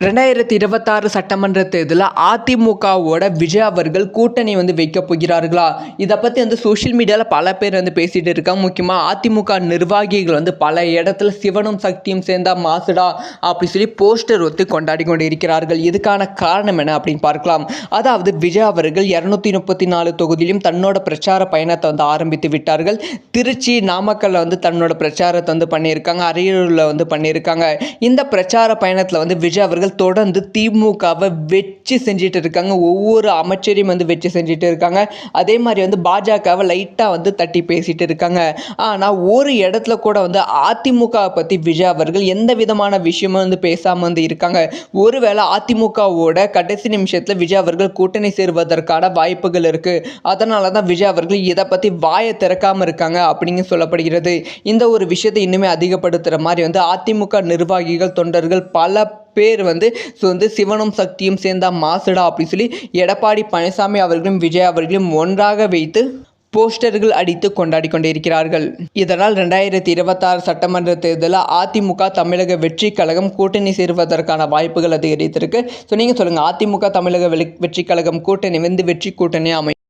2026 சட்டமன்ற தேர்தலில் அதிமுகவோட விஜய் அவர்கள் கூட்டணி வைக்க போகிறார்களா? இதை பற்றி சோஷியல் மீடியாவில் பல பேர் பேசிட்டு இருக்காங்க. முக்கியமாக அதிமுக நிர்வாகிகள் பல இடத்துல சிவனும் சக்தியும் சேர்ந்தா மாசுடா அப்படி சொல்லி போஸ்டர் ஒத்து கொண்டாடி கொண்டு இருக்கிறார்கள். இதுக்கான காரணம் என்ன அப்படின்னு பார்க்கலாம். அதாவது விஜய் அவர்கள் 234 தொகுதியிலும் தன்னோட பிரச்சார பயணத்தை ஆரம்பித்து விட்டார்கள். திருச்சி, நாமக்கல்ல தன்னோட பிரச்சாரத்தை பண்ணியிருக்காங்க. அரியலூரில் பண்ணியிருக்காங்க. இந்த பிரச்சார பயணத்தில் விஜய் அவர்கள் தொடர்ந்து திமுகவை வெற்றி செஞ்சுட்டு இருக்காங்க. ஒவ்வொரு அமைச்சரையும் வெற்றி செஞ்சுட்டு இருக்காங்க. அதே மாதிரி பாஜகவை லைட்டாக தட்டி பேசிட்டு இருக்காங்க. ஆனால் ஒரு இடத்துல கூட அதிமுக பற்றி விஜய் அவர்கள் எந்த விதமான விஷயமும் பேசாமல் இருக்காங்க. ஒருவேளை அதிமுகவோட கடைசி நிமிஷத்தில் விஜய் அவர்கள் கூட்டணி சேருவதற்கான வாய்ப்புகள் இருக்கு. அதனால தான் விஜய் அவர்கள் இதை பற்றி வாயை திறக்காம இருக்காங்க அப்படின்னு சொல்லப்படுகிறது. இந்த ஒரு விஷயத்தை இன்னுமே அதிகப்படுத்துகிற மாதிரி அதிமுக நிர்வாகிகள், தொண்டர்கள் பல பேர் சிவனும் சக்தியும் சேர்ந்தா மாசுடா அப்படி சொல்லி எடப்பாடி பழனிசாமி அவர்களும் விஜய் அவர்களும் ஒன்றாக வைத்து போஸ்டர்கள் அடித்து கொண்டாடி கொண்டே இருக்கிறார்கள். இதனால் 2026 சட்டமன்ற தேர்தலில் அதிமுக தமிழக வெற்றி கழகம் கூட்டணி சேருவதற்கான வாய்ப்புகள் அதிகரித்திருக்கு. ஸோ நீங்கள் சொல்லுங்கள், அதிமுக தமிழக வெற்றி கழகம் கூட்டணி வெற்றி கூட்டணி அமையும்?